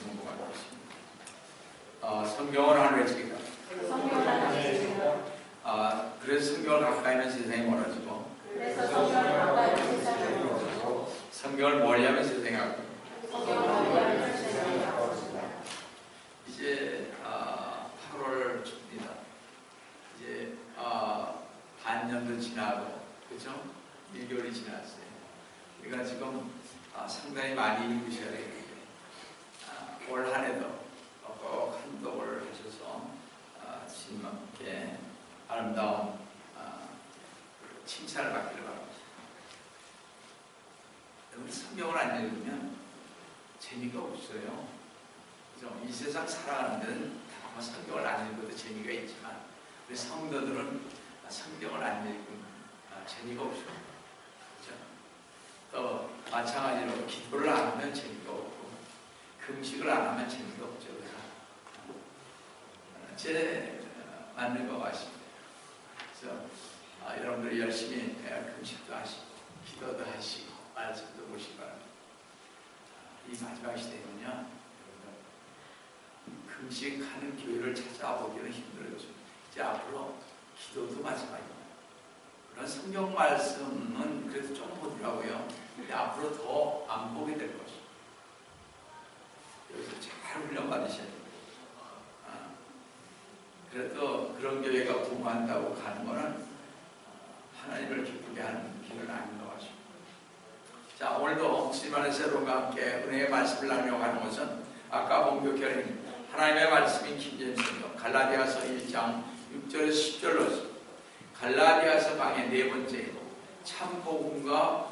성공하겠습니다. 성경을 하는 외치기다. 그래서 성경을 가까이 하면 세상이 멀어지고, 성경을 멀리하면 세상이 가까워지고. 이제 8월 초입니다. 이제 반년도 지나고, 그죠? 1개월이 지났어요. 우리가 지금 상당히 많이 읽으셔야 되겠는데, 올 한 해도 꼭 한독을 하셔서 주님께 아름다운 칭찬을 받기를 바랍니다. 여러분, 성경을 안 읽으면 재미가 없어요. 그죠? 이 세상 살아가는 데는 다 성경을 안 읽어도 재미가 있지만, 우리 성도들은 성경을 안 읽으면 재미가 없어요. 그죠? 또 마찬가지로 기도를 안 하면 재미가 없고, 금식을 안 하면 재미가 없죠. 제 맞는 것 같습니다. 그래서 여러분들이 열심히 금식도 하시고, 기도도 하시고, 말씀도 보시기 바랍니다. 이 마지막 시대는요, 금식하는 교회를 찾아보기는 힘들어졌습니다. 이제 앞으로 기도도 마찬가지입니다. 그런 성경 말씀은 그래도 좀 보더라고요. 근데 앞으로 더 안 보게 될 것입니다. 여기서 잘 훈련받으셔야 됩니다. 그래도 그런 교회가 부흥한다고 가는 것은 하나님을 기쁘게 하는 길은 아닌 것 같습니다. 자, 오늘도 주님 안에 여러분과 함께 은혜의 말씀을 나누려고 하는 것은 아까 본격적인 하나님의 말씀인 킹제임스 성경 갈라디아서 1장 6절에서 10절로 갈라디아서 강의 네 번째이고 참 복음과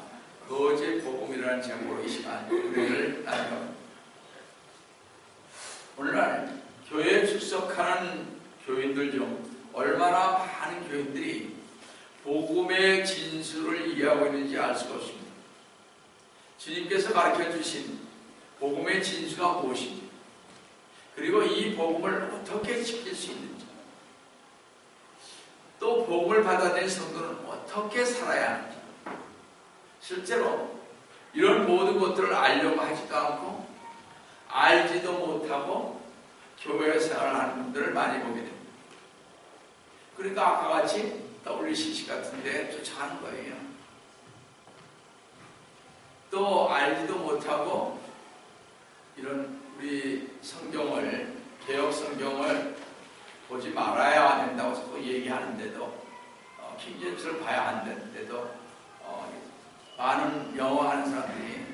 거짓 복음이라는 제목으로 이 시간 은혜를 나누려고. 오늘날 교회에 출석하는 교인들 중 얼마나 많은 교인들이 복음의 진수를 이해하고 있는지 알 수가 없습니다. 주님께서 가르쳐주신 복음의 진수가 무엇인지, 그리고 이 복음을 어떻게 지킬 수 있는지, 또 복음을 받아들인 성도는 어떻게 살아야 하는지, 실제로 이런 모든 것들을 알려고 하지도 않고 알지도 못하고 교회 생활하는 분들을 많이 보게 됩니다. 그러니까 아까 같이 WCC 같은 데 쫓아가는 거예요. 또 알지도 못하고 이런 우리 성경을, 개혁 성경을 보지 말아야 된다고 자꾸 얘기하는데도, 킹제임스를 봐야 한다는데도 많은 영어 하는 사람들이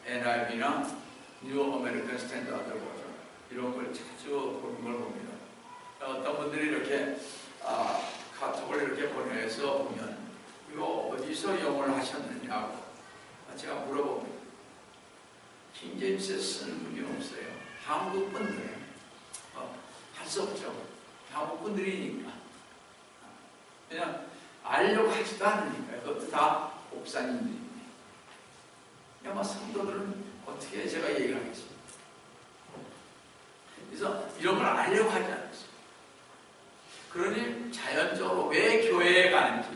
NIV나 뉴 아메리칸 스탠다드 버전 이런 걸 자주 보는 걸 봅니다. 어떤 분들이 이렇게 카톡을 이렇게 보내서 보면 이거 어디서 영어를 하셨느냐고 제가 물어봅니다. 킹제임스에 쓰는 분이 없어요. 한국 분들 할 수 없죠. 한국 분들이니까 그냥 알려고 하지도 않으니까. 그것도 다 목사님들입니다. 아마 성도들은 어떻게 제가 얘기하겠습니까? 그래서 이런 걸 알려고 하지 않았어요. 그러니 자연적으로 왜 교회에 가는지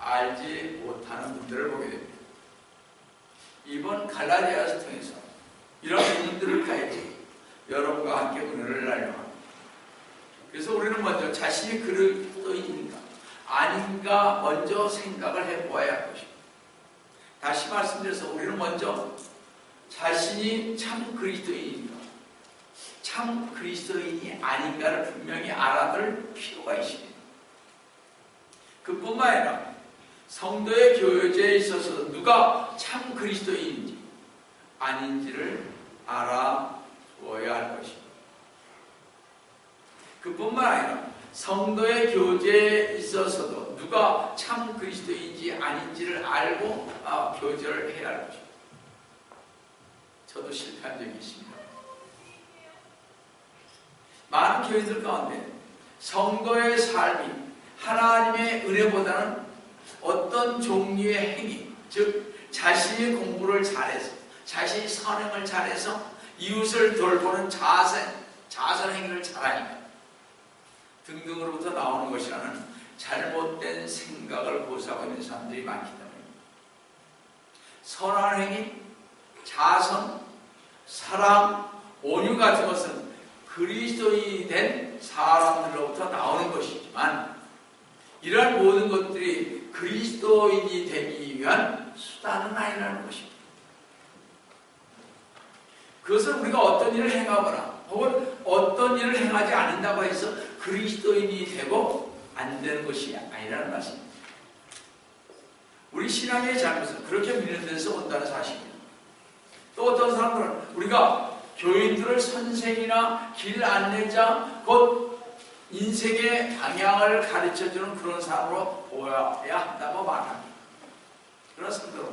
알지 못하는 분들을 보게 됩니다. 이번 갈라디아서 통해서 이런 분들을 가야지 여러분과 함께 은혜를 나누려고 합니다. 그래서 우리는 먼저 자신이 그리스도인인가 아닌가 먼저 생각을 해보아야 할 것입니다. 다시 말씀드려서 우리는 먼저 자신이 참 그리스도인인가 참 그리스도인이 아닌가를 분명히 알아둘 필요가 있습니다. 그뿐만 아니라 성도의 교제에 있어서 누가 참 그리스도인인지 아닌지를 알아두어야 할 것입니다. 그뿐만 아니라 성도의 교제에 있어서도 누가 참 그리스도인지 아닌지를 알고 교제를 해야 할 것입니다. 저도 실패한 적이 있습니다. 많은 교회들 가운데 성도의 삶이 하나님의 은혜보다는 어떤 종류의 행위, 즉 자신이 공부를 잘해서 자신이 선행을 잘해서 이웃을 돌보는 자선 행위를 잘하니까 등등으로부터 나오는 것이라는 잘못된 생각을 고수하고 있는 사람들이 많기 때문입니다. 선한 행위, 자선, 사랑, 온유 같은 것은 그리스도인이 된 사람들로부터 나오는 것이지만 이러한 모든 것들이 그리스도인이 되기 위한 수단은 아니라는 것입니다. 그것은 우리가 어떤 일을 행하거나 혹은 어떤 일을 행하지 않는다고 해서 그리스도인이 되고 안 되는 것이 아니라는 말씀입니다. 우리 신앙의 잘못은 그렇게 믿는 데서 온다는 사실입니다. 또 어떤 사람들은 우리가 교인들을 선생이나 길 안내자, 곧 인생의 방향을 가르쳐주는 그런 사람으로 보아야 한다고 말합니다. 그런 사람들은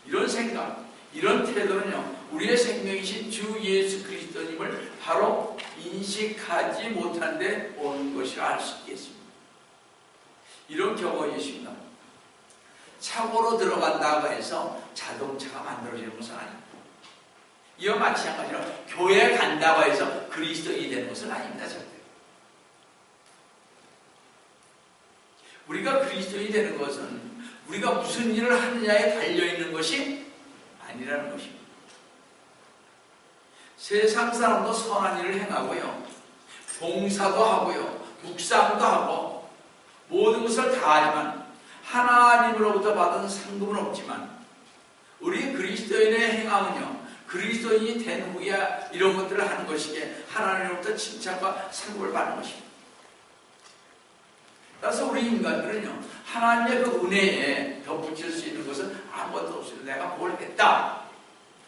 이런 생각, 이런 태도는요, 우리의 생명이신 주 예수 그리스도님을 바로 인식하지 못한 데 오는 것이라 할 수 있겠습니다. 이런 경우가 있습니다. 차고로 들어간다고 해서 자동차가 만들어지는 것은 아닙니다. 이와 마찬가지로 교회에 간다고 해서 그리스도인이 되는 것은 아닙니다. 절대. 우리가 그리스도인이 되는 것은 우리가 무슨 일을 하느냐에 달려있는 것이 아니라는 것입니다. 세상 사람도 선한 일을 행하고요, 봉사도 하고요, 묵상도 하고 모든 것을 다 하지만 하나님으로부터 받은 상급은 없지만 우리 그리스도인의 행함은요, 그리스도인이 된 후에 이런 것들을 하는 것이기에 하나님으로부터 칭찬과 상급을 받는 것입니다. 따라서 우리 인간들은요, 하나님의 그 은혜에 덧붙일 수 있는 것은 아무것도 없어요. 내가 뭘 했다,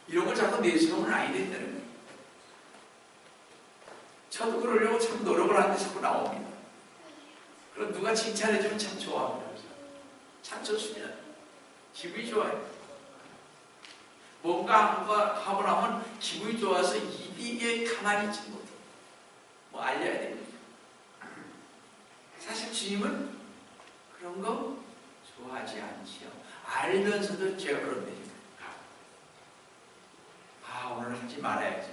이런 걸 자꾸 내세우면 아니 된다는 거예요. 저도 그러려고 참 노력을 하는데 자꾸 나옵니다. 그럼 누가 칭찬해주면 참 좋아합니다. 참 좋습니다. 기분이 좋아요. 뭔가 하고 나면 기분이 좋아서 입이 가만히 있지 못해요. 뭐 알려야 됩니다. 사실 주님은 그런 거 좋아하지 않지요. 알면서도 제가 그런데 오늘 하지 말아야지.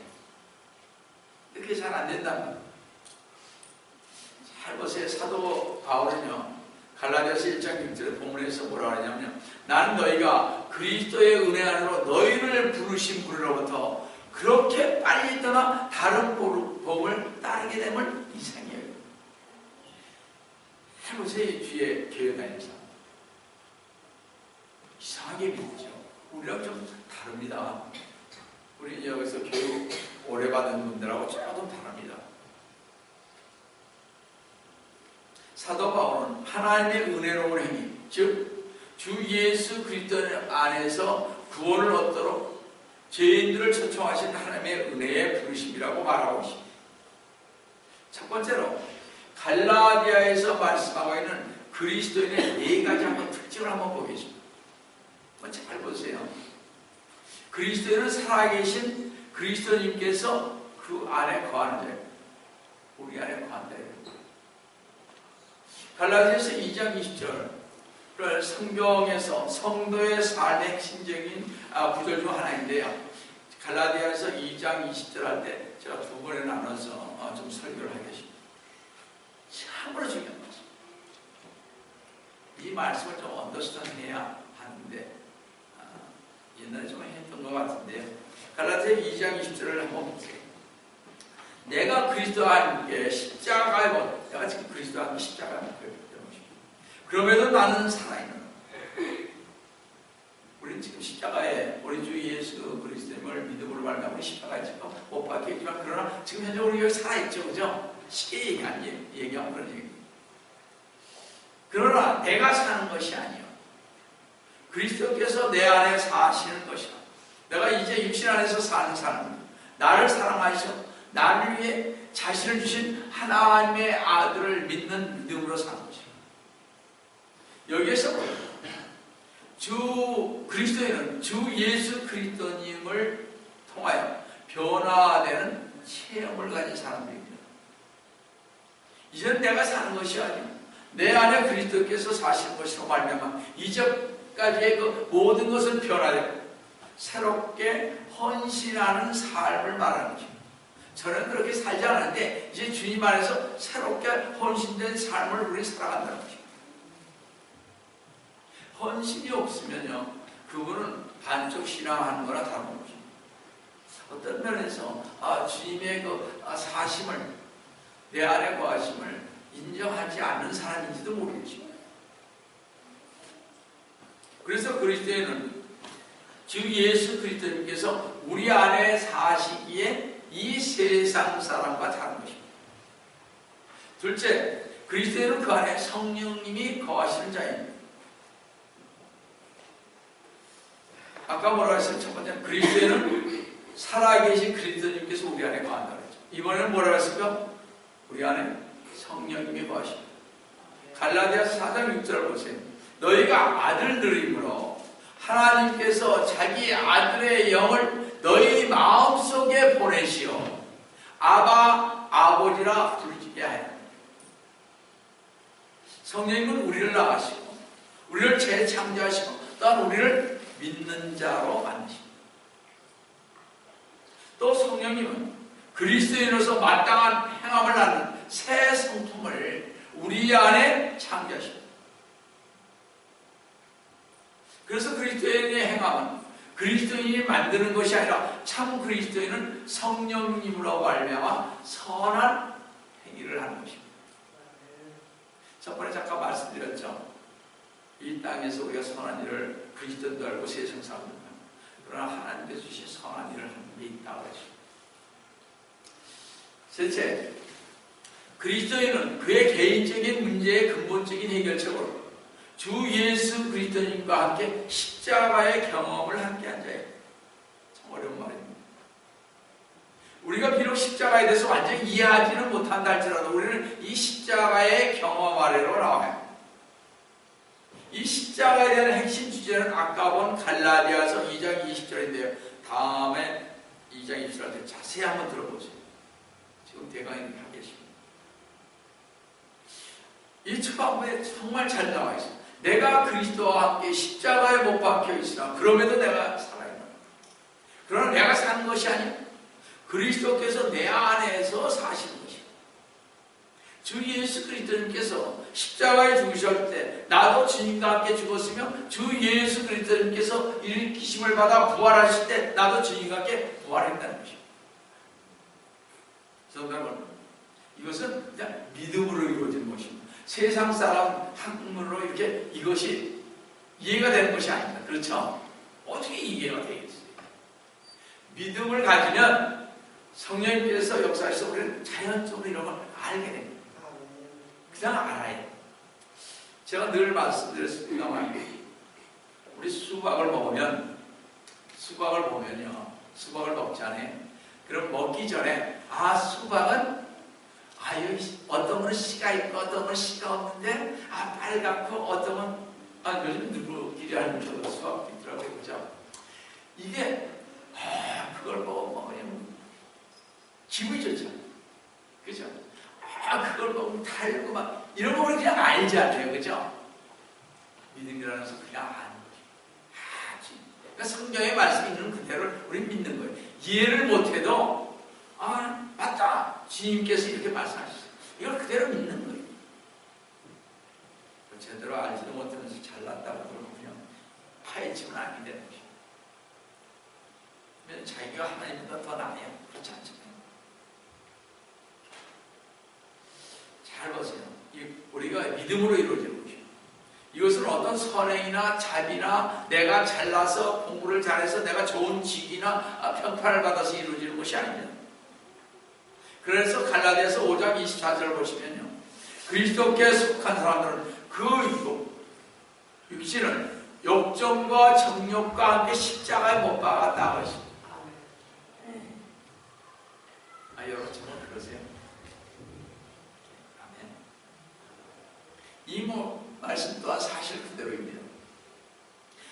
이렇게 잘 안 된답니다. 잘 보세요. 사도 바울은요, 갈라디아서 1장 6절에 본문에서 뭐라고 하냐면요, 나는 너희가 그리스도의 은혜 안으로 너희를 부르신 분으로부터 그렇게 빨리 떠나 다른 복을 따르게 됨을 이상해요. 해보세요. 뒤에 교회 다니는 사람 이상하게 믿죠. 우리랑 좀 다릅니다. 우리 여기서 교육 오래 받은 분들하고 조금 다릅니다. 사도 바울은 하나님의 은혜로운 행위, 즉 주 예수 그리스도 안에서 구원을 얻도록 죄인들을 초청하신 하나님의 은혜의 부르심이라고 말하고 있습니다. 첫 번째로 갈라디아에서 말씀하고 있는 그리스도인의 네 가지 한번 특징을 한번 보겠습니다. 잘 보세요. 그리스도인은 살아계신 그리스도님께서 그 안에 거하는 자예요. 우리 안에 거하는 자예요. 갈라디아서 2장 20절을 성경에서 성도의 삶의 핵심적인 구절 중 하나인데요. 갈라디아서 2장 20절 할 때 제가 두 번에 나눠서 좀 설교를 하겠습니다. 참으로 중요한 말씀. 이 말씀을 좀 언더스탠딩해야 하는데 옛날에 좀 했던 것 같은데요. 갈라디아 2장 20절을 한번 보세요. 내가 그리스도와 함께 십자가에 못, 내가 지금 그리스도와 함께 십자가에 못 박혔기 때문입니다. 그럼에도 나는 살아있는. 우리는 지금 십자가에 우리 주 예수 그리스도님을 믿음으로 말하면 우리 십자가에 지금 못 박혔지만 그러나 지금 현재 우리 여기 살아있죠, 그죠? 쉽게 얘기하면 그런 얘기입니다. 그러나 내가 사는 것이 아니요, 그리스도께서 내 안에 사시는 것이다. 내가 이제 육신 안에서 사는 사람입니다. 나를 사랑하셔 나를 위해 자신을 주신 하나님의 아들을 믿는 믿음으로 사는 것입니다. 여기에서 주 그리스도인은 주 예수 그리스도님을 통하여 변화되는 체험을 가진 사람들입니다. 이제는 내가 사는 것이 아니고 내 안에 그리스도께서 사시는 것으로 말미암아 이제까지의 그 모든 것은 변화되고 새롭게 헌신하는 삶을 말하는 것입니다. 저는 그렇게 살지 않았는데 이제 주님 안에서 새롭게 헌신된 삶을 우리 살아간다는 것입니다. 헌신이 없으면요, 그분은 반쪽 신앙하는 거나 다른 것입니다. 어떤 면에서 주님의 그 사심을, 내 안에 거하심을 인정하지 않는 사람인지도 모르겠죠. 그래서 그리스도인은 주 예수 그리스도님께서 우리 안에 사시기에 이 세상 사람과 다른 것입니다. 둘째, 그리스도인은 그 안에 성령님이 거하시는 자입니다. 아까 뭐라고 했어요? 첫 번째, 그리스도인은 살아계신 그리스도님께서 우리 안에 거한다고 했죠. 이번에는 뭐라고 했습니까? 우리 안에 성령님이 거하십니다. 갈라디아서 4장 6절을 보세요. 너희가 아들들이므로 하나님께서 자기 아들의 영을 너희 마음속에 보내시어 아바 아버지라 부르시게 하여. 성령님은 우리를 낳으시고 우리를 재창조하시고 또한 우리를 믿는 자로 만드십니다. 또 성령님은 그리스도인으로서 마땅한 행함을 낳는 새 성품을 우리 안에 창조하십니다. 그래서 그리스도인의 행함은 그리스도인이 만드는 것이 아니라 참 그리스도인은 성령님으로 말미암아 선한 행위를 하는 것입니다. 저번에 잠깐 말씀드렸죠. 이 땅에서 우리가 선한 일을 그리스도인도 알고 세상 사람들도 알고, 그러나 하나님께서 주신 선한 일을 하는 게 있다고 하죠. 셋째, 그리스도인은 그의 개인적인 문제의 근본적인 해결책으로 주 예수 그리스도님과 함께 십자가의 경험을 함께 한 자예요. 참 어려운 말입니다. 우리가 비록 십자가에 대해서 완전히 이해하지는 못한다 할지라도 우리는 이 십자가의 경험 아래로 나와요. 이 십자가에 대한 핵심 주제는 아까 본 갈라디아서 2장 20절인데요. 다음에 2장 20절한테 자세히 한번 들어보세요. 지금 대강이 하고 계십니다. 이 초반부에 정말 잘 나와 있어요. 내가 그리스도와 함께 십자가에 못 박혀 있으나 그럼에도 내가 살아있노라. 그러나 내가 사는 것이 아니야. 그리스도께서 내 안에서 사시는 것이야. 주 예수 그리스도님께서 십자가에 죽으실 때 나도 주님과 함께 죽었으며 주 예수 그리스도님께서 일으키심을 받아 부활하실 때 나도 주님과 함께 부활했다는 것이야. 여러분, 이것은 그냥 믿음으로 이루어진 것입니다. 세상 사람 학문으로 이렇게 이것이 이해가 되는 것이 아닙니다. 그렇죠? 어떻게 이해가 되겠어요? 믿음을 가지면 성령님께서 역사하셔서 우리는 자연적으로 이런 걸 알게 됩니다. 그냥 알아요. 제가 늘 말씀드렸습니다만 우리 수박을 보면요, 수박을 먹잖아요. 그럼 먹기 전에 수박은 여기 어떤 거는 씨가 있고 어떤 거는 씨가 없는데 빨갛고 어떤 건 요즘 누구끼리 하는 저도 수박도 있더라고요. 그죠? 이게 그걸 먹으면 기분이 좋죠. 그죠? 그걸 먹으면 달고 막 이런 거 우리 그냥 알지 않아요. 그죠? 믿음이라는 것은 그냥 아는 거죠. 그러니까 성경의 말씀이 있는 그대로 우리 믿는 거예요. 이해를 못해도 맞다. 주님께서 이렇게 말씀하셨어요. 이걸 그대로 믿는 거예요. 제대로 알지도 못하면서 잘났다고 그러고 그냥 파헤치면 안 되는 거죠. 왜냐면 자기가 하나님보다 더 나아요. 그렇지 않잖아요. 잘 보세요. 우리가 믿음으로 이루어지는 것이에요. 이것은 어떤 선행이나 자비나 내가 잘나서 공부를 잘해서 내가 좋은 직이나 평판을 받아서 이루어지는 것이 아닙니다. 그래서 갈라디아서 5장 24절을 보시면요. 그리스도께 속한 사람들은 그 육신을 욕정과 정욕과 함께 십자가에 못 박았다고 했습니다. 여러분 정말 그러세요? 아멘. 이 말씀 또한 사실 그대로입니다.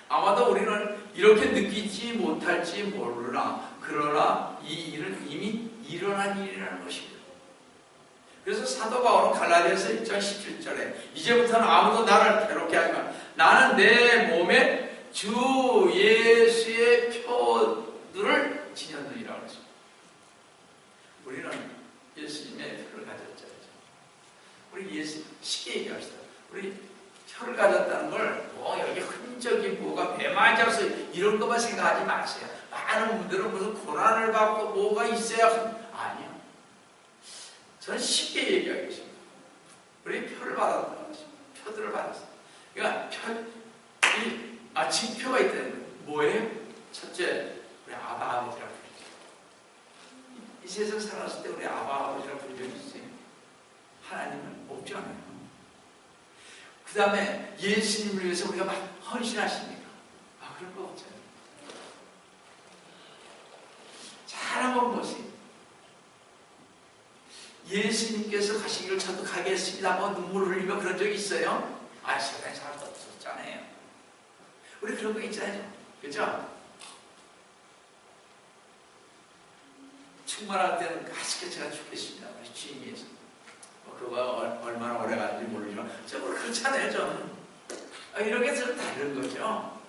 아마도 우리는 이렇게 느끼지 못할지 그러나 이 일은 이미 일어난 일이라는 것입니다. 그래서 사도 바울은 갈라디아서 1장 17절에 이제부터는 아무도 나를 괴롭게 하지 마. 나는 내 몸에 주 예수의 표들을 지녔느니라고 했습니다. 우리는 예수님의 표를 가졌죠. 우리 예수 쉽게 얘기합시다. 우리 표를 가졌다는 걸 여기 흔적이 뭐가 매맞아서 이런 것만 생각하지 마세요. 많은 분들은 무슨 고난을 받고 뭐가 있어야 아니요. 저는 쉽게 얘기하겠습니다. 우리 표를 받았다고 하십니다. 표들을 받았어요. 그러니까 징표가 있다는 거예요. 뭐예요? 첫째, 우리 아버지라고 부르죠. 이 세상 살았을 때 우리 아버지라고 부른 적이 있어요? 하나님은 없지 않아요. 그 다음에 예수님을 위해서 우리가 막 헌신하십니까? 그런 거 없잖아요. 잘 한번 보세요. 예수님께서 가시기를 저도 가겠습니다 하고 눈물을 흘리며 그런 적이 있어요? 세상에 사람도 없었잖아요. 우리 그런 거 있잖아요. 그죠? 충만할 때는 맛있게 제가 죽겠습니다. 우리 주님 위해서. 그거 얼마나 오래 가는지 모르지만 저는 그렇잖아요. 저는 이런 게 좀 다른 거죠.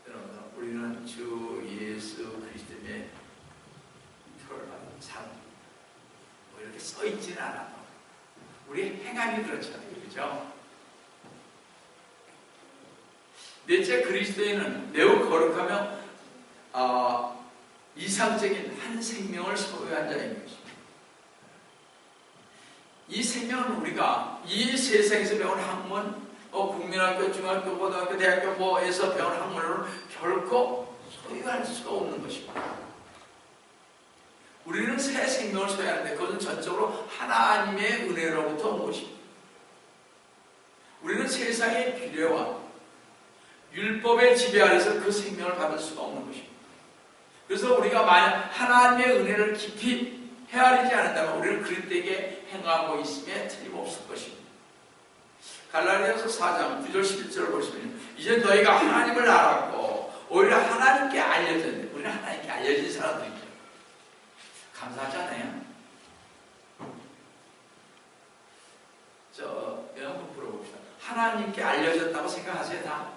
여러분, 우리는 주 예수 그리스도의 표를 받은 삶 이렇게 써있지는 않아도 우리 행함이 그렇잖아요. 그죠? 넷째, 그리스도인은 매우 거룩하며 이상적인 한 생명을 소유한 자인 것입니다. 이 생명은 우리가 이 세상에서 배운 학문, 국민학교, 중학교, 고등학교, 대학교에서 배운 학문으로는 결코 소유할 수가 없는 것입니다. 우리는 새 생명을 소유하는데 그것은 전적으로 하나님의 은혜로부터 온 것입니다. 우리는 세상의 비례와 율법의 지배 아래서 그 생명을 받을 수가 없는 것입니다. 그래서 우리가 만약 하나님의 은혜를 깊이 헤아리지 않는다면 우리는 그리스도에게 행하고 있음에 틀림없을 것입니다. 갈라디아서 4장 9절 11절을 보시면 이제 너희가 하나님을 알았고 오히려 하나님께 알려졌는데 우리는 하나님께 알려진 사람들이죠. 감사하잖아요. 한번 물어봅시다. 하나님께 알려졌다고 생각하세요? 다?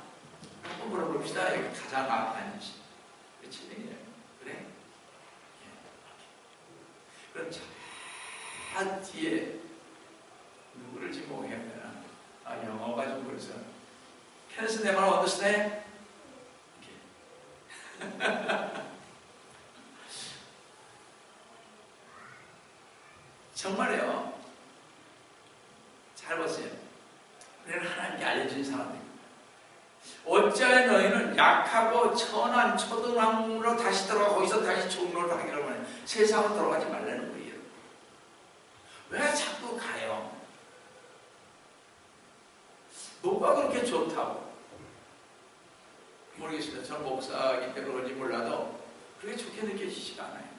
한번 물어봅시다. 여기 가장 아니시. 그렇지? 그래? 그럼 저 뒤에 누구를 지목해야 되나? 영어가 좀 그래서 Can you never understand? 정말요. 잘 보세요. 우리는 하나님께 알려진 사람들입니다. 어찌하여 너희는 약하고 천한 초등학문으로 다시 들어가 거기서 다시 종로를 하기를 원해. 세상으로 돌아가지 말라는 거예요. 왜 자꾸 가요? 뭐가 그렇게 좋다고? 모르겠습니다. 저는 목사이기 때문에 그런지 몰라도 그게 좋게 느껴지지가 않아요.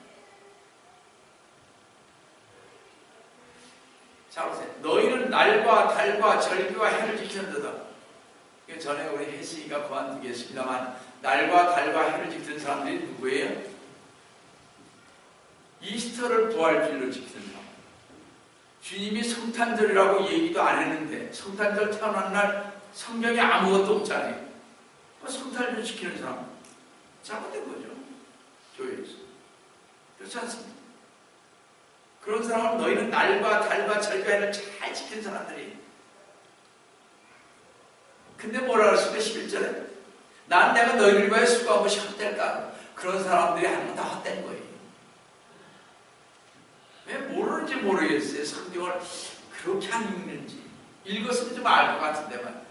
자, 보세요. 너희는 날과 달과 절기와 해를 지키는도다. 전에 우리 혜식이가 그만두겠습니다만 날과 달과 해를 지키는 사람들이 누구예요? 이스터를 부활주일로 지키는 사람. 주님이 성탄절이라고 얘기도 안 했는데 성탄절 태어난 날 성경에 아무것도 없잖아요. 성탄절 지키는 사람 잘못된 거죠. 교회에서. 그렇지 않습니까? 그런 사람은 너희는 날과 달과 절기와 해를 잘 지키는 사람들이. 근데 뭐라 그랬습니까? 11절에 난 내가 너희들과의 수고한 것이 헛될까? 그런 사람들이 하는 다 헛된 거예요. 왜 모르는지 모르겠어요. 성경을 그렇게 안 읽는지. 읽었으면 좀 알 것 같은데만.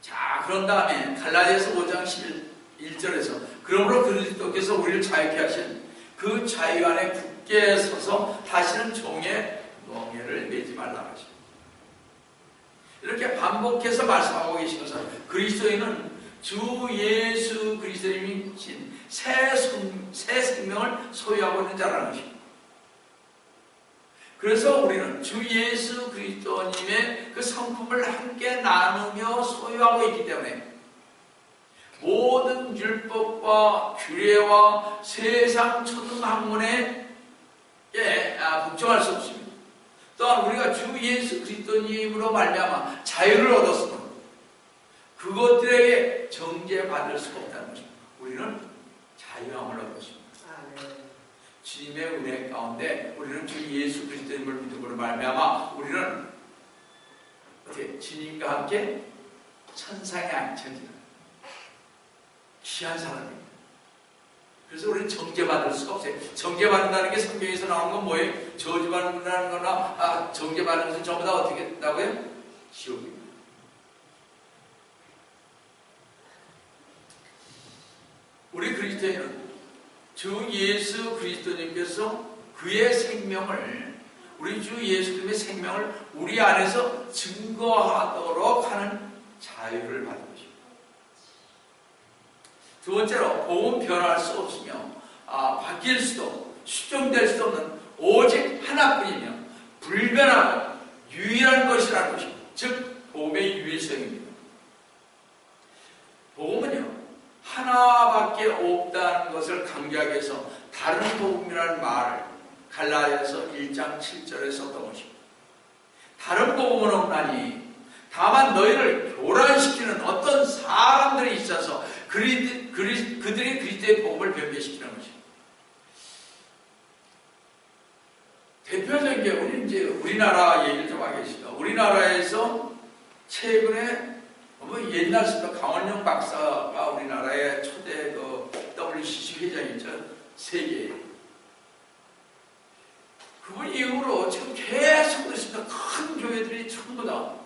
자, 그런 다음에 갈라디아서 5장 11절에서 그러므로 그리스도께서 우리를 자유케 하신 그 자유 안에 굳게 서서 다시는 종의 멍에를 매지 말라 하십니다. 이렇게 반복해서 말씀하고 계신 것은 그리스도인은 주 예수 그리스도님이 신 새 생명을 소유하고 있는 자라는 것입니다. 그래서 우리는 주 예수 그리스도님의 그 성품을 함께 나누며 소유하고 있기 때문에 모든 율법과 규례와 세상 초등학문에 복종할 수 없습니다. 또한 우리가 주 예수 그리스도님으로 말미암아 자유를 얻었으므로 그것들에게 정죄받을 수가 없다는 것입니다. 우리는 자유함을 얻었습니다. 주님의 은혜 가운데 우리는 주 예수 그리스도님을 믿음으로 믿음으로 말미암아 우리는 어떻게 주님과 함께 천상에 앉혀지는 귀한 사람입니다. 그래서 우리는 정죄받을 수가 없어요. 정죄받는다는 게 성경에서 나오는 건 뭐예요? 저주받는다는 거나 정죄받는 것은 전부 다 어떻게 했다고요? 지옥입니다. 우리 그리스도인은 주 예수 그리스도님께서 그의 생명을, 우리 주 예수 그리스도의 생명을 우리 안에서 증거하도록 하는 자유를 받은 것입니다. 두 번째로, 복음은 변할 수 없으며 바뀔 수도 수정될 수도 없는 오직 하나뿐이며 불변하고 유일한 것이라는 것입니다. 즉 복음의 유일성입니다. 복음은요, 하나밖에 없다는 것을 강조하기 위해서 다른 복음이라는 말을 갈라디아서 1장 7절에 썼던 것입니다. 다른 복음은 없나니 다만 너희를 교란시키는 어떤 사람들이 있어서 그들이 그리스도의 복음을 변개시키는 것입니다. 대표적인 게 이제 우리나라 얘기를 좀 하겠습니다. 우리나라에서 최근에 옛날부터 강원영 박사가 우리나라의 초대 WCC 회장이죠. 세계에. 그분 이후로 지금 계속 그렇습니다. 큰 교회들이 전부 다.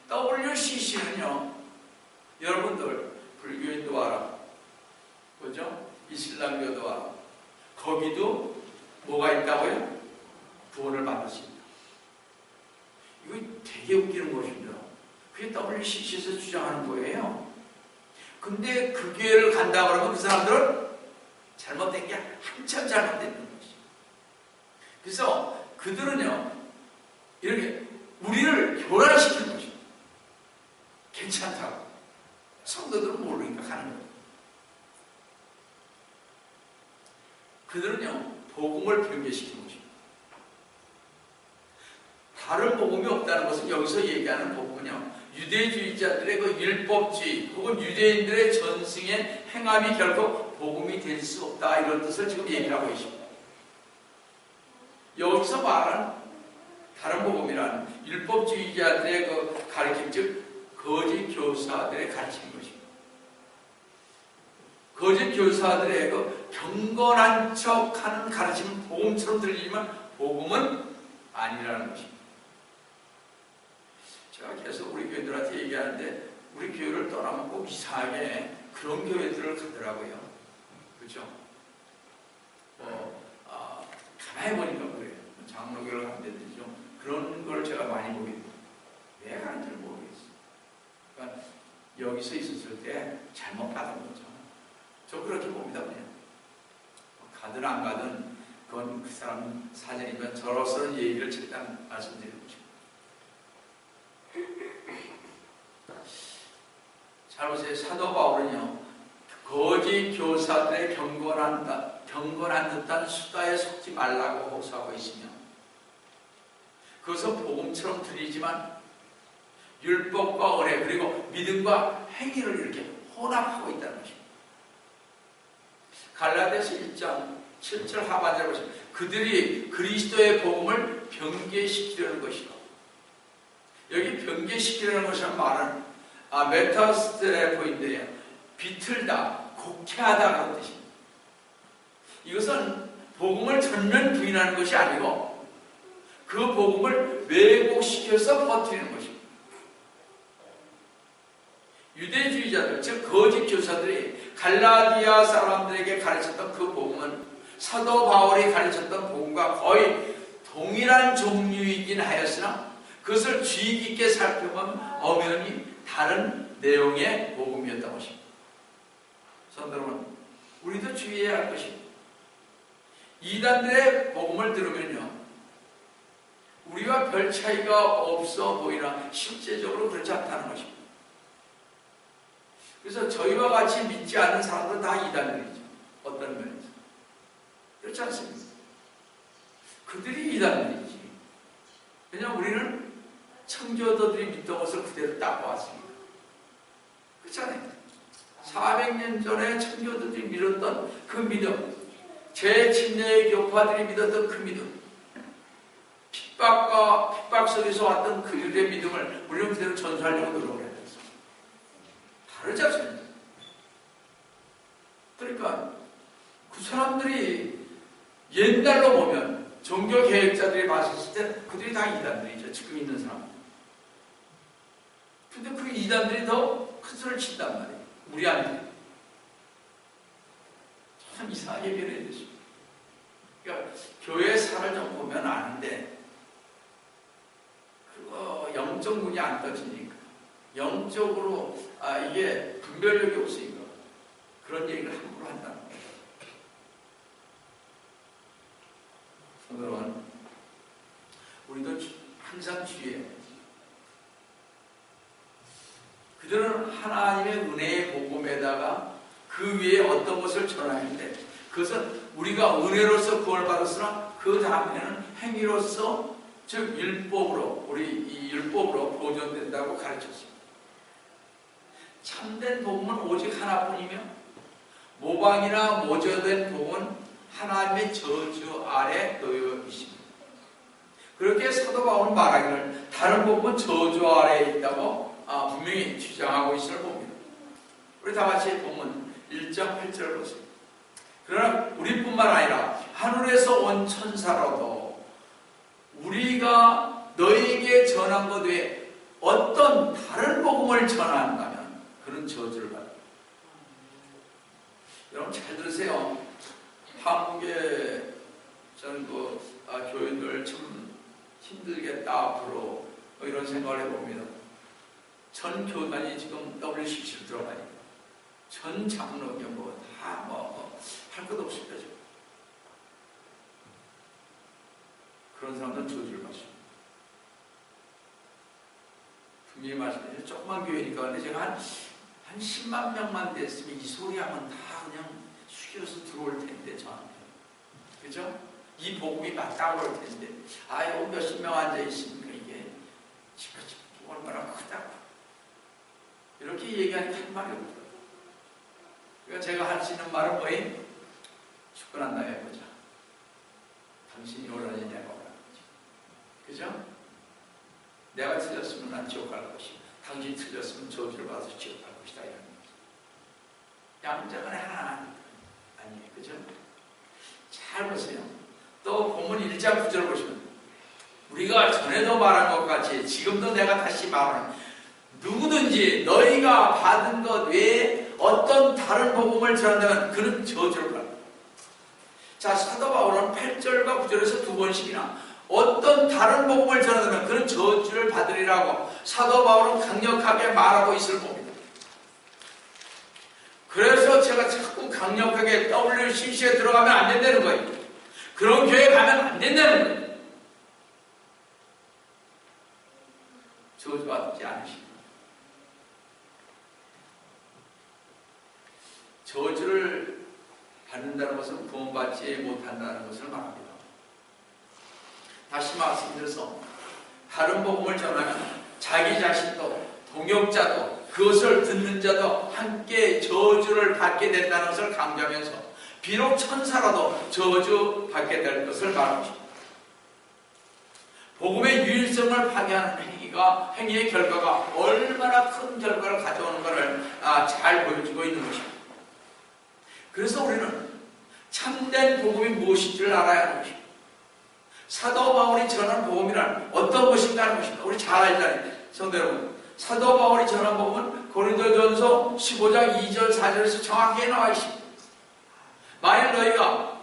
WCC는요, 여러분들, 불교인도 알아. 그죠? 이슬람교도 알아. 거기도 뭐가 있다고요? 구원을 받을 수 있다. 이거 되게 웃기는 것입니다. 그게 WCC에서 주장하는 거예요. 근데 그 교회를 간다 그러면 그 사람들은 잘못된 게 한참 잘못된 것이죠. 그래서 그들은요, 이렇게 우리를 교란시키는 것이죠. 괜찮다고. 성도들은 모르니까 가는 거예요. 그들은요, 복음을 변개시키는 것입니다. 다른 복음이 없다는 것은 여기서 얘기하는 복음은요, 유대주의자들의 그 율법주의 혹은 유대인들의 전승의 행함이 결코 복음이 될 수 없다, 이런 뜻을 지금 얘기를 하고 있습니다. 여기서 말하는 다른 복음이란 율법주의자들의 그 가르침, 즉 거짓 교사들의 가르침인 것입니다. 거짓 교사들의 그 경건한 척하는 가르침은 복음처럼 들리지만 복음은 아니라는 것입니다. 제가 계속 우리 교회들한테 얘기하는데 우리 교회를 떠나면 꼭 이상하게 그런 교회들을 가더라고요. 그렇죠? 가만히 보니까 그래요. 장로교를 간다든지 좀 그런 걸 제가 많이 보게 돼요. 왜 가는지를 모르겠어요. 그러니까 여기서 있었을 때 잘못 받은 거죠. 저 그렇게 봅니다. 그냥 가든 안 가든 그건 그 사람 사정이면 저로서는 얘기를 일단 말씀드리는 것입니다. 잘 보세요. 사도 바울은요, 거짓 교사들의 경건한 듯한 수다에 속지 말라고 호소하고 있으며, 그것은 복음처럼 들리지만 율법과 은혜 그리고 믿음과 행위를 이렇게 혼합하고 있다는 것입니다. 갈라디아서 1장 7절 하반절에 보시면 그들이 그리스도의 복음을 변개시키려는 것이다. 여기 변개시키려는 것이란 말은 메타스테레포인데요, 비틀다, 곡해하다 그런 뜻입니다. 이것은 복음을 전면 부인하는 것이 아니고 그 복음을 왜곡시켜서 퍼뜨리는 것입니다. 유대주의자들, 즉 거짓 교사들이 갈라디아 사람들에게 가르쳤던 그 복음은 사도 바울이 가르쳤던 복음과 거의 동일한 종류이긴 하였으나 그것을 주의 깊게 살펴보면 엄연히 다른 내용의 복음이었던 것입니다. 성도 여러분, 우리도 주의해야 할 것입니다. 이단들의 복음을 들으면요, 우리와 별 차이가 없어 보이나 실제적으로 그렇지 않다는 것입니다. 그래서 저희와 같이 믿지 않는 사람들은 다 이단들이죠. 어떤 면에서. 그렇지 않습니까? 그들이 이단들이지. 왜냐하면 우리는 청교도들이 믿던 것을 그대로 따라왔습니다. 그렇잖아요. 400년 전에 청교도들이 믿었던 그 믿음, 제 침례의 교파들이 믿었던 그 믿음, 핍박과 속에서 왔던 그들의 믿음을 우리는 그대로 전수하려고 노력을 해야 됐어. 다르지 않습니까? 그러니까 그 사람들이 옛날로 보면 종교 계획자들이 봤을 때 그들이 다 이단들이죠. 지금 있는 사람. 근데 그 이단들이 더 큰 소리를 친단 말이에요. 우리한테. 참 이상하게 변해야 되죠. 그러니까 교회 사를 좀 보면 아는데 그거 영적 눈이 안 떠지니까 영적으로 이게 분별력이 없으니까 그런 얘기를 함부로 한다는 거예요. 여러분, 우리도 항상 주의해야 돼. 그들은 하나님의 은혜의 복음에다가 그 위에 어떤 것을 전하는데 그것은 우리가 은혜로서 구원을 받았으나 그 다음에는 행위로서 즉 율법으로 우리 이 율법으로 보존된다고 가르쳤습니다. 참된 복음은 오직 하나뿐이며 모방이나 모조된 복음은 하나님의 저주 아래 놓여 있습니다. 그렇게 사도 바울은 말하기를 다른 복음은 저주 아래에 있다고 분명히 주장하고 있을 봅니다. 우리 다 같이 본문 1장 8절을 보세요. 그러나 우리뿐만 아니라 하늘에서 온 천사로도 우리가 너희에게 전한 것 외에 어떤 다른 복음을 전한다면 그런 저주를 받아요. 여러분 잘 들으세요. 한국의 저는 교인들 참 힘들겠다 앞으로 이런 생각을 해봅니다. 전 교단이 지금 WCC로 들어가니까 전 장로교 다 할 것 없을 거죠. 그런 사람들은 저주를 받습니다. 분명히 말씀드려요. 조그만 교회니까 근데 제가 한 10만 명만 됐으면 이 소리 하면 다 그냥 숙여서 들어올 텐데 저한테. 그죠? 이 복음이 맞다고 그럴 텐데 여기 몇십 명 앉아있으니까 이게 얼마나 크다고 이렇게 얘기하니까 한 말이 없더라고요. 그러니까 제가 할 수 있는 말은 뭐예요? 축구한다 해보자. 당신이 오라니 내가 오라지. 그죠? 내가 틀렸으면 난 지옥 갈 것이고 당신이 틀렸으면 저주를 받아서 지옥 갈 것이다 이런 거죠. 양자간에 하나 아니에요. 그죠? 잘 보세요. 또 본문 1장 9절 보시면 우리가 전에도 말한 것 같이 지금도 내가 다시 말하는 누구든지 너희가 받은 것 외에 어떤 다른 복음을 전한다면 그는 저주를 받는다. 자, 사도 바울은 8절과 9절에서 두 번씩이나 어떤 다른 복음을 전한다면 그는 저주를 받으리라고 사도 바울은 강력하게 말하고 있을 겁니다. 그래서 제가 자꾸 강력하게 WCC에 들어가면 안 된다는 거예요. 그런 교회 가면 안 된다는 거예요. 저주받지 않으십니다. 저주를 받는다는 것은 구원받지 못한다는 것을 말합니다. 다시 말씀드려서 다른 복음을 전하면 자기 자신도 동역자도 그것을 듣는 자도 함께 저주를 받게 된다는 것을 강조하면서 비록 천사라도 저주받게 될 것을 말합니다. 복음의 유일성을 파괴하는 행위의 결과가 얼마나 큰 결과를 가져오는 것을 잘 보여주고 있는 것입니다. 그래서 우리는 참된 복음이 무엇인지를 알아야 하는 것입니다. 사도 바울이 전한 복음이란 어떤 것인가 하는 것입니다. 우리 잘 알잖아요. 성도 여러분, 사도 바울이 전한 복음은 고린도전서 15장 2절 4절에서 정확히 나와 있습니다. 만일 너희가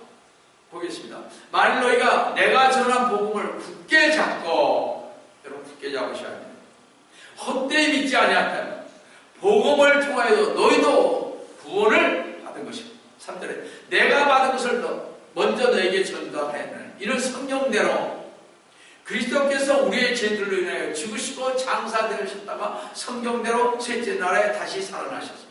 보겠습니다. 만일 너희가 내가 전한 복음을 굳게 잡고 여러분 굳게 잡으셔야 합니다. 헛되이 믿지 아니하다면 복음을 통하여도 너희도 구원을 받은 것입니다. 3절에 내가 받은 것을 더 먼저 너에게 전달하였느니 이는 성령대로 그리스도께서 우리의 죄들로 인하여 죽으시고 장사되셨다가 성경대로 셋째 날에 다시 살아나셨습니다.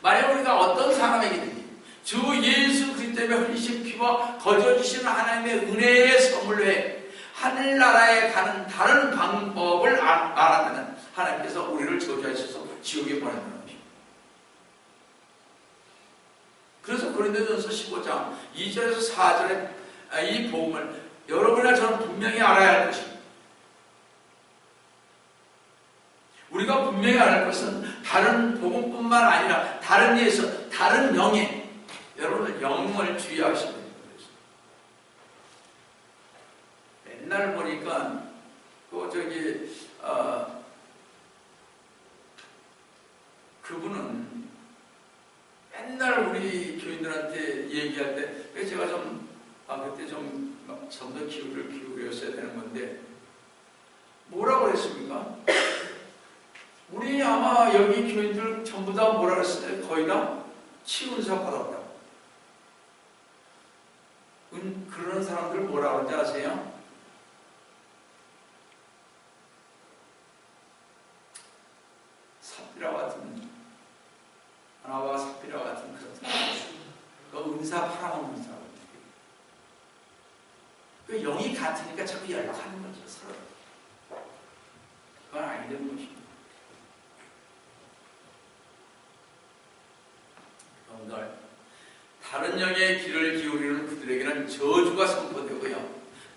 만약 우리가 어떤 사람에게든지 주 예수 그리스도의 흘리신 피와 거저주시는 하나님의 은혜의 선물 외에 하늘나라에 가는 다른 방법을 말하면 하나님께서 우리를 저주하셔서 지옥에 보내는 것입니다. 그래서 고린도전서 15장 2절에서 4절에 이 복음을 여러분이나 저는 분명히 알아야 할 것입니다. 우리가 분명히 알 것은 다른 복음뿐만 아니라 다른 예에서 다른 영에 여러분들 영을 주의하셔야 됩니다. 맨날 보니까 그분은 맨날 우리 교인들한테 얘기할 때 제가 그때 좀 더 기울였어야 되는 건데 뭐라고 그랬습니까? 우리 아마 여기 교인들 전부 다 뭐라 그랬어요? 거의 다 치유은사 받았다고. 그런 사람들 뭐라 그러는지 아세요? 삽비라 같은 하나와 삽비라 같은 그 은사 팔아먹는 사람. 그 영이 같으니까 자꾸 연락하는 거죠, 서로. 그건 아니된 것입니다. 여러분들, 다른 영의 귀를 기울이는 그들에게는 저주가 선포되고요.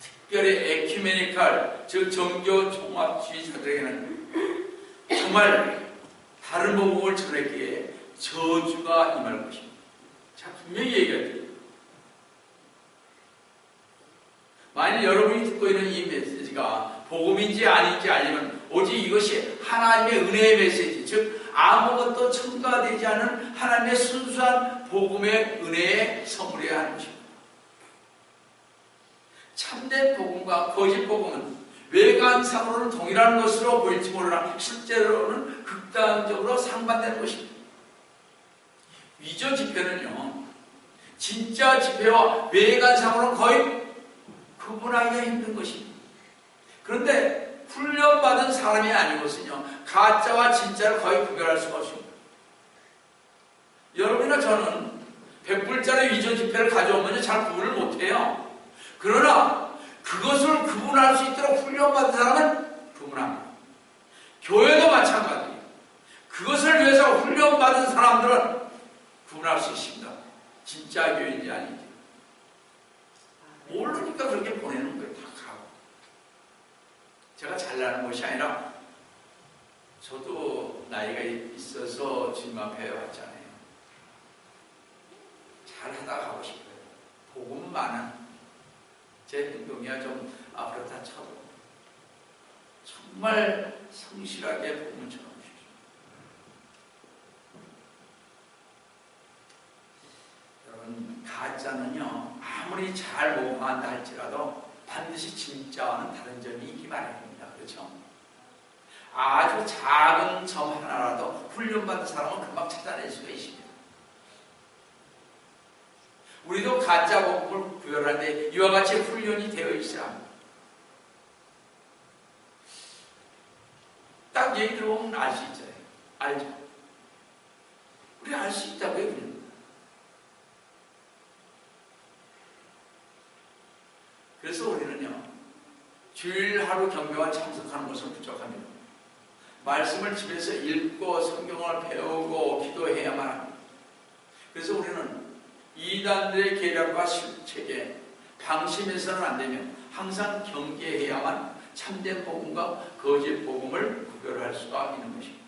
특별히 에큐메니칼, 즉 정교 종합주의자들에게는 정말 다른 복음을 전했기에 저주가 임할 것입니다. 자, 분명히 얘기하죠. 만일 여러분이 듣고 있는 이 메시지가 복음인지 아닌지 알려면 오직 이것이 하나님의 은혜의 메시지, 즉 아무것도 첨가되지 않은 하나님의 순수한 복음의 은혜의 선물이어야 하는 것입니다. 참된 복음과 거짓 복음은 외관상으로는 동일한 것으로 보일지 모르나 실제로는 극단적으로 상반되는 것입니다. 위조 집회는요, 진짜 집회와 외관상으로는 거의 구분하기가 힘든 것입니다. 그런데 훈련받은 사람이 아니고서는요, 가짜와 진짜를 거의 구별할 수가 없습니다. 여러분이나 저는 100불짜리 위조 지폐를 가져오면 잘 구분을 못해요. 그러나 그것을 구분할 수 있도록 훈련받은 사람은 구분합니다. 교회도 마찬가지예요. 그것을 위해서 훈련받은 사람들은 구분할 수 있습니다. 진짜 교회인지 아닌지. 모르니까 그렇게 보내는 거예요. 다 가고. 제가 잘나는 것이 아니라 저도 나이가 있어서 주님 앞에 왔잖아요. 잘하다 가고 싶어요. 복음 많은 제 행동이야 좀 그렇다 쳐도 정말 성실하게 복음을 전하십시오. 여러분, 가짜는요 아무리 잘 모방한다 할지라도 반드시 진짜와는 다른 점이 있기 마련입니다. 그렇죠? 아주 작은 점 하나라도 훈련받은 사람은 금방 찾아낼 수가 있습니다. 우리도 가짜 복음을 구별할 때 이와 같이 훈련이 되어 있어야 합니다. 딱 얘기 들어보면 알 수 있잖아요. 알죠? 우리 알 수 있다고요, 그냥. 그래서 우리는요, 주일 하루 경배와 참석하는 것은 부족합니다. 말씀을 집에서 읽고 성경을 배우고 기도해야만 합니다. 그래서 우리는 이단들의 계략과 실책에 방심해서는 안 되며 항상 경계해야만 참된 복음과 거짓 복음을 구별할 수가 있는 것입니다.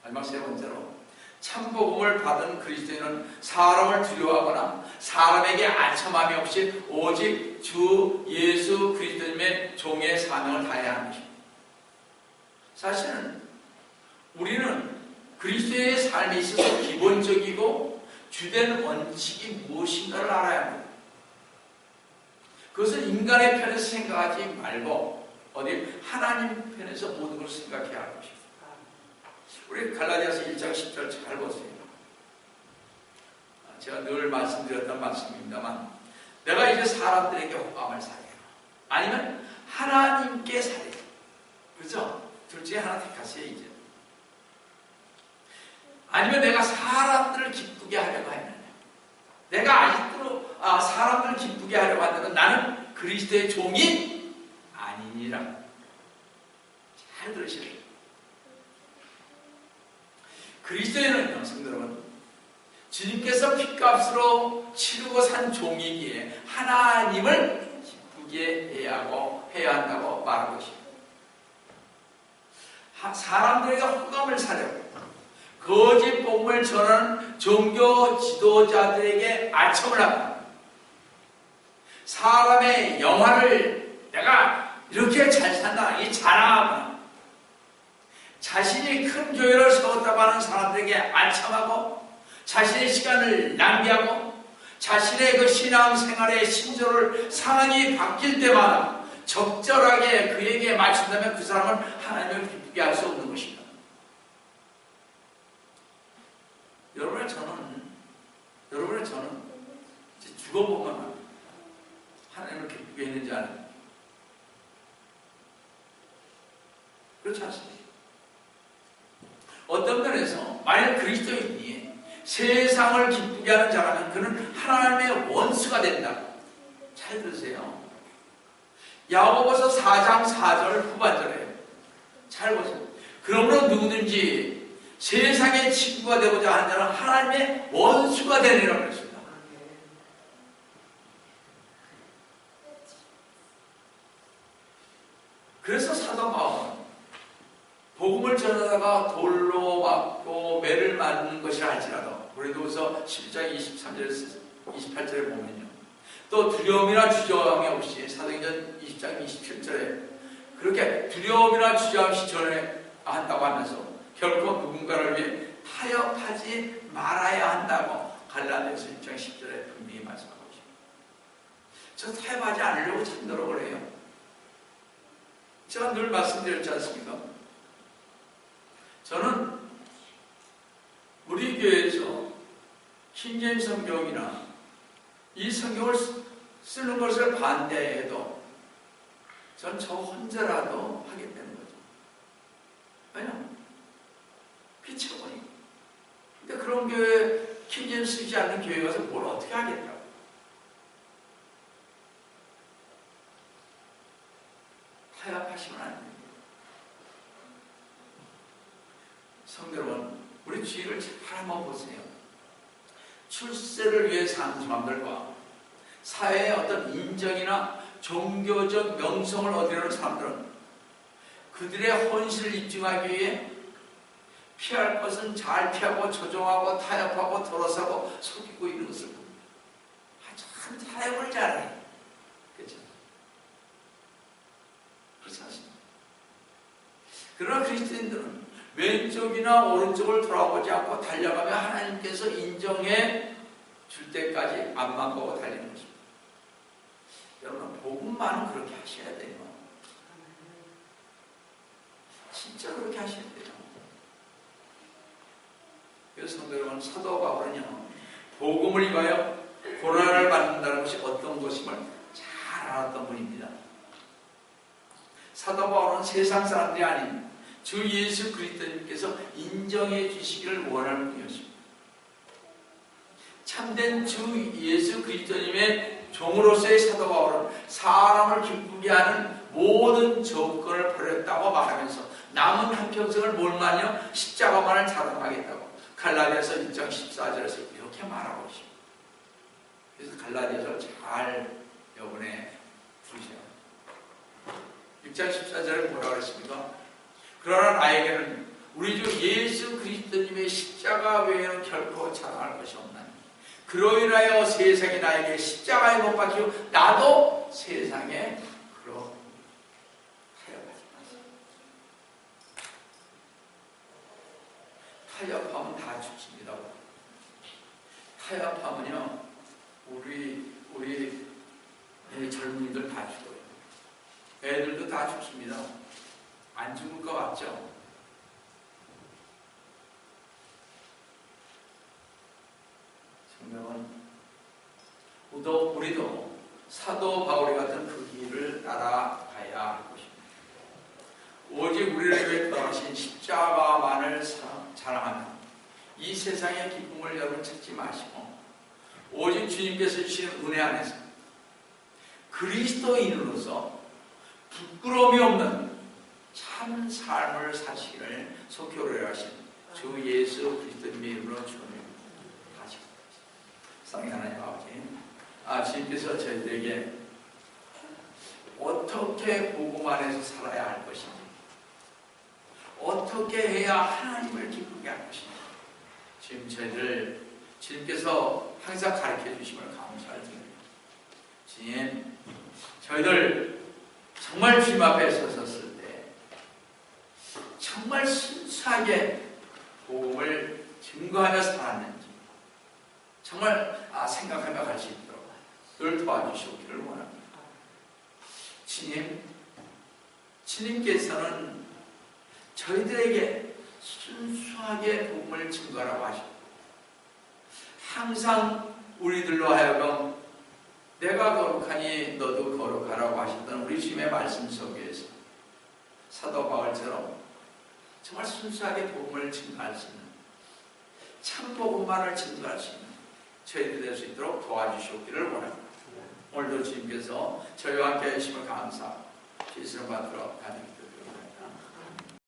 마지막 세 번째로, 참 복음을 받은 그리스도인은 사람을 두려워하거나 사람에게 안첨함이 없이 오직 주 예수 그리스도님의 종의 사명을 다해야 하는 것입니다. 사실은 우리는 그리스도의 삶에 있어서 기본적이고 주된 원칙이 무엇인가를 알아야 합니다. 그것은 인간의 편에서 생각하지 말고 어디 하나님 편에서 모든 것을 생각해야 할 것입니다. 우리 갈라디아서 1장 10절 잘 보세요. 제가 늘 말씀드렸던 말씀입니다만, 내가 이제 사람들에게 호감을 사해요. 아니면 하나님께 사해요. 그렇죠? 둘 중에 하나 택하세요, 이제. 아니면 내가 사람들을 기쁘게 하려고 하느냐. 내가 아직도 사람들을 기쁘게 하려고 한다면 나는 그리스도의 종이 아니니라. 잘 들으셔야 돼요. 그리스도인은요, 성도 여러분, 주님께서 핏값으로 치르고 산 종이기에 하나님을 기쁘게 해야 한다고 말한 것입니다. 사람들에게 호감을 사려고 거짓 복음을 전하는 종교 지도자들에게 아첨을 합니다. 사람의 영화를 내가 이렇게 잘 산다 이 자랑하거나 자신이 큰 교회를 세웠다고 하는 사람들에게 아첨하고 자신의 시간을 낭비하고 자신의 그 신앙생활의 신조를 상황이 바뀔 때마다 적절하게 그에게 맞춘다면 그 사람은 하나님을 기쁘게 할 수 없는 것입니다. 여러분의 저는 이제 죽어보면 하나님을 기쁘게 했는지 아는 그렇지 않습니까? 어떤 면에서 만약 그리스도인이 세상을 기쁘게 하는 자라면 그는 하나님의 원수가 된다. 잘 들으세요. 야고보서 4장 4절 후반절에 잘 보세요. 그러므로 누구든지 세상의 친구가 되고자 하는 자는 하나님의 원수가 되리라고 했습니다. 그래서 사도 바울은 복음을 전하다가 돌로 맞고 매를 맞는 것이 할지라도 고린도후서 10장 23절에서 28절에 보면요. 또 두려움이나 주저함이 없이 사도행전 20장 27절에 그렇게 두려움이나 주저함 없이 전한다고 하면서 결코 누군가를 위해 타협하지 말아야 한다고 갈라디아서 1장 10절에 분명히 말씀하고 있습니다. 저 타협하지 않으려고 참 노력을 해요. 제가 늘 말씀드렸지 않습니까? 저는 우리 교회에서 킹제임스 성경이나 이 성경을 쓰는 것을 반대해도 전 저 혼자라도 하겠다는 거죠. 왜냐하면 피쳐보니. 근데 그런 교회 킹제임스 쓰지 않는 교회 가서 뭘 어떻게 하겠다고. 타협하시면 안 됩니다. 성도 여러분, 우리 주위를 잘 한번 보세요. 출세를 위해 사는 사람들과 사회의 어떤 인정이나 종교적 명성을 얻으려는 사람들은 그들의 헌신을 입증하기 위해 피할 것은 잘 피하고 조종하고 타협하고 돌아서고 속이고 이런 것을 봅니다. 참 타협을 잘해. 그렇죠? 그렇지 않습니까? 그러나 그리스도인들은 왼쪽이나 오른쪽을 돌아보지 않고 달려가며 하나님께서 인정해 줄 때까지 앞만 보고 달리는 것입니다. 여러분, 복음만은 그렇게 하셔야 돼요. 진짜 그렇게 하셔야 돼요. 그래서 성도 여러분, 사도 바울은요, 복음을 위하여 고난을 받는다는 것이 어떤 것임을 잘 알았던 분입니다. 사도 바울은 세상 사람들이 아닌 주 예수 그리스도님께서 인정해 주시기를 원하는 분이었습니다. 참된 주 예수 그리스도님의 종으로서의 사도 바울은 사람을 기쁘게 하는 모든 조건을 버렸다고 말하면서 남은 한평생을 몰마며 십자가만을 자랑하겠다고 갈라디아서 1장 14절에서 이렇게 말하고 있습니다. 그래서 갈라디아서를 잘 이번에 보세요. 1장 14절에 뭐라고 했습니까? 그러나 나에게는 우리 주 예수 그리스도님의 십자가 외에는 결코 자랑할 것이 없나니 그로 인하여 세상이 나에게 십자가에 못 박히고 나도 세상에 그로 타협하지 마세요. 타협하면 다 죽습니다. 타협하면요 우리 젊은이들 다 죽어요. 애들도 다 죽습니다. 안 죽을 것 같죠? 성경은 우리도 사도 바울이 같은 그 길을 따라가야 할 것입니다. 오직 우리를 위해 떠나신 십자가만을 자랑하며 이 세상의 기쁨을 여러분 찾지 마시고 오직 주님께서 주시는 은혜 안에서 그리스도인으로서 부끄러움이 없는 참 삶을 사시기를 속히 하신 주 예수 그리스도님의 이름으로 축원합니다. 사랑하는 하나님 아버지, 주님께서 저희들에게 어떻게 복음 안에서 살아야 할 것인지, 어떻게 해야 하나님을 기쁘게 할 것인가. 지금 저희들 주님께서 항상 가르쳐 주심을 감사를 드립니다. 주님, 저희들 정말 주님 앞에 섰을 때 정말 순수하게 복음을 증거하며 살았는지 정말 생각하며 갈 수 있도록 늘 도와주시기를 원합니다. 주님께서는 저희들에게 순수하게 복음을 증거하라고 하시고 항상 우리들로 하여금 내가 거룩하니 너도 거룩하라고 하셨던 우리 주님의 말씀 속에서 사도 바울처럼 정말 순수하게 복음을 증거할 수 있는 참 복음만을 증거할 수 있는 저희들 될 수 있도록 도와주시기를 원합니다. 오늘도 주님께서 저희와 함께 하심을 감사하고 주시는 받들어 가는 기도드립니다.